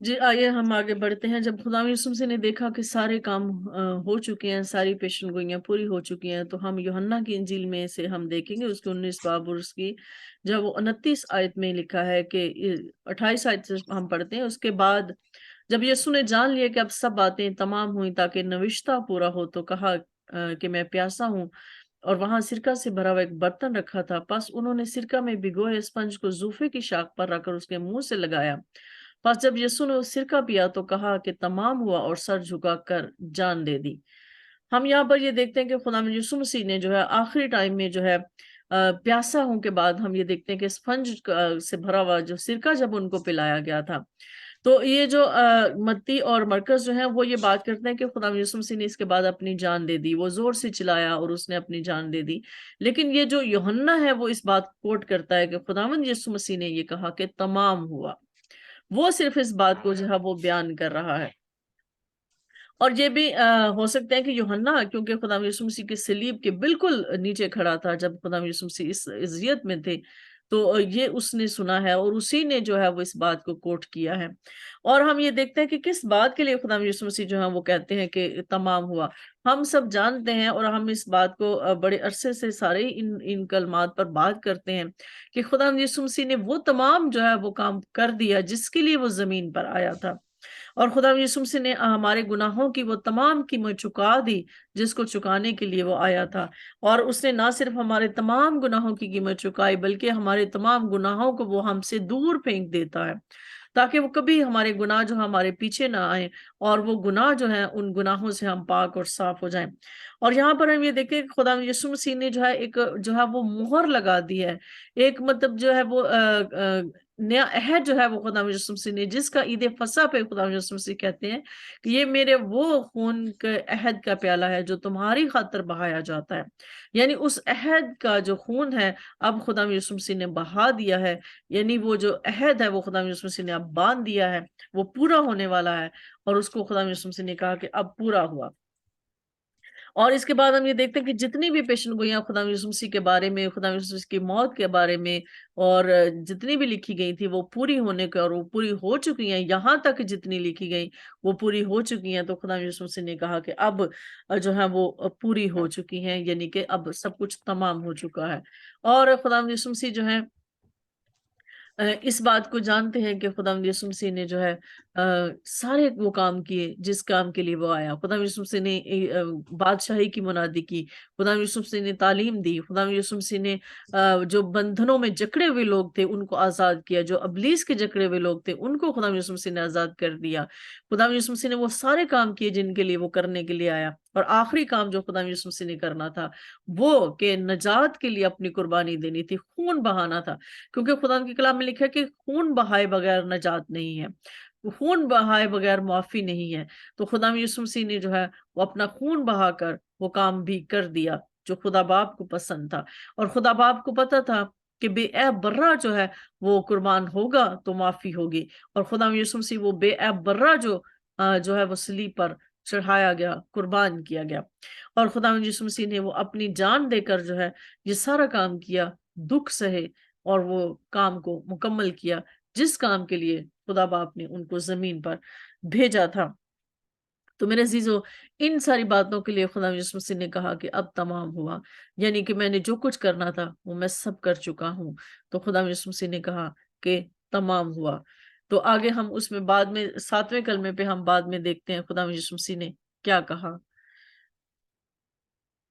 جی آئیے ہم آگے بڑھتے ہیں۔ جب خدا یسوع مسیح نے دیکھا کہ سارے کام ہو چکے ہیں، ساری پیشن گوئیاں پوری ہو چکی ہیں، تو ہم یوحنا کی انجیل میں سے ہم دیکھیں گے اس کے 19 باب اور اس کی جب وہ 29 آیت میں لکھا ہے کہ 28 آیت سے ہم پڑھتے ہیں۔ اس کے بعد جب یسوع نے جان لیا کہ اب سب باتیں تمام ہوئیں تاکہ نوشتہ پورا ہو، تو کہا کہ میں پیاسا ہوں، اور وہاں سرکہ سے بھرا ہوا ایک برتن رکھا تھا۔ پس انہوں نے سرکہ میں بھگوئے اسپنج کو زوفے کی شاخ پر رکھ کر اس کے منہ سے لگایا۔ پس جب یسوع نے اس سرکہ پیا تو کہا کہ تمام ہوا، اور سر جھکا کر جان دے دی۔ ہم یہاں پر یہ دیکھتے ہیں کہ خدا یسوع مسیح نے جو ہے آخری ٹائم میں جو ہے پیاسا ہوں کے بعد ہم یہ دیکھتے ہیں کہ اسپنج سے بھرا ہوا جو سرکہ جب ان کو پلایا گیا تھا، تو یہ جو متی اور مرکز جو ہیں وہ یہ بات کرتے ہیں کہ خدا یسوع مسیح نے اس کے بعد اپنی جان دے دی، وہ زور سے چلایا اور اس نے اپنی جان دے دی۔ لیکن یہ جو یوحنا ہے وہ اس بات کو کوٹ کرتا ہے کہ خداوند یسوع مسیح نے یہ کہا کہ تمام ہوا۔ وہ صرف اس بات کو جو ہے وہ بیان کر رہا ہے۔ اور یہ بھی ہو سکتا ہے کہ یوحنا کیونکہ خدا یسوع مسیح کے صلیب کے بالکل نیچے کھڑا تھا جب خدا یسوع مسیح اس اذیت میں تھے، تو یہ اس نے سنا ہے اور اسی نے جو ہے وہ اس بات کو کوٹ کیا ہے۔ اور ہم یہ دیکھتے ہیں کہ کس بات کے لیے خدا یسوع مسیح جو ہے وہ کہتے ہیں کہ تمام ہوا۔ ہم سب جانتے ہیں اور ہم اس بات کو بڑے عرصے سے سارے ان کلمات پر بات کرتے ہیں کہ خدا یسوع مسیح نے وہ تمام جو ہے وہ کام کر دیا جس کے لیے وہ زمین پر آیا تھا، اور خدا یسوع مسیح نے ہمارے گناہوں کی وہ تمام قیمت چکا دی جس کو چکانے کے لیے وہ آیا تھا۔ اور اس نے نہ صرف ہمارے تمام گناہوں کی قیمت چکائی بلکہ ہمارے تمام گناہوں کو وہ ہم سے دور پھینک دیتا ہے، تاکہ وہ کبھی ہمارے گناہ جو ہمارے پیچھے نہ آئیں، اور وہ گناہ جو ہیں ان گناہوں سے ہم پاک اور صاف ہو جائیں۔ اور یہاں پر ہم یہ دیکھیں کہ خدا یسوع مسیح نے جو ہے ایک جو ہے وہ مہر لگا دی ہے، ایک مطلب جو ہے وہ نیا عہد جو ہے وہ خدا یسوع مسیح نے، جس کا عید فصح پہ خدا یسوع مسیح کہتے ہیں کہ یہ میرے وہ خون کے عہد کا پیالہ ہے جو تمہاری خاطر بہایا جاتا ہے۔ یعنی اس عہد کا جو خون ہے اب خدا یسوع مسیح نے بہا دیا ہے، یعنی وہ جو عہد ہے وہ خدا یسوع مسیح نے اب باندھ دیا ہے، وہ پورا ہونے والا ہے، اور اس کو خدا یسوع مسیح نے کہا کہ اب پورا ہوا۔ اور اس کے بعد ہم یہ دیکھتے ہیں کہ جتنی بھی پیشن گوئیاں خدا یسوع مسیح کے بارے میں، خدا یسوع مسیح کی موت کے بارے میں، اور جتنی بھی لکھی گئی تھی وہ پوری ہونے کے، اور وہ پوری ہو چکی ہیں، یہاں تک جتنی لکھی گئی وہ پوری ہو چکی ہیں، تو خدا یسوع مسیح نے کہا کہ اب جو ہے وہ پوری ہو چکی ہیں، یعنی کہ اب سب کچھ تمام ہو چکا ہے۔ اور خدا یسوع مسیح جو ہے اس بات کو جانتے ہیں کہ خدا یسوع مسیح نے جو ہے سارے وہ کام کیے جس کام کے لیے وہ آیا۔ خدا یسوع مسیح نے بادشاہی کی منادی کی، خدا یسوع مسیح نے تعلیم دی، خدا یسوع مسیح نے جو بندھنوں میں جکڑے ہوئے لوگ تھے ان کو آزاد کیا، جو ابلیس کے جکڑے ہوئے لوگ تھے ان کو خدا یسوع مسیح نے آزاد کر دیا۔ خدا یسوع مسیح نے وہ سارے کام کیے جن کے لیے وہ کرنے کے لیے آیا، اور آخری کام جو خدا یسوع مسیح نے کرنا تھا وہ کہ نجات کے لیے اپنی قربانی دینی تھی، خون بہانا تھا، کیونکہ خدا کے کلام میں لکھا ہے کہ خون بہائے بغیر نجات نہیں ہے، خون بہائے بغیر معافی نہیں ہے۔ تو خدا یسوع مسیح نے جو ہے وہ اپنا خون بہا کر وہ کام بھی کر دیا جو خدا باپ کو پسند تھا، اور خدا باپ کو پتا تھا کہ بے عیب برہ جو ہے وہ قربان ہوگا تو معافی ہوگی، اور خدا یسوع مسیح وہ بے عیب برہ جو ہے وہ صلیب پر چڑھایا گیا، قربان کیا گیا، اور خدا یسوع مسیح نے وہ اپنی جان دے کر جو ہے یہ سارا کام کیا، دکھ سہے، اور وہ کام کو مکمل کیا جس کام کے لیے خدا باپ نے ان کو زمین پر بھیجا تھا۔ تو میرے عزیزو، ان ساری باتوں کے لیے خدا یسوع مسیح نے کہا کہ اب تمام ہوا، یعنی کہ میں نے جو کچھ کرنا تھا وہ میں سب کر چکا ہوں۔ تو خدا یسوع مسیح نے کہا کہ تمام ہوا۔ تو آگے ہم اس میں بعد میں 7ویں کلمے پہ ہم بعد میں دیکھتے ہیں خدا یسوع مسیح نے کیا کہا۔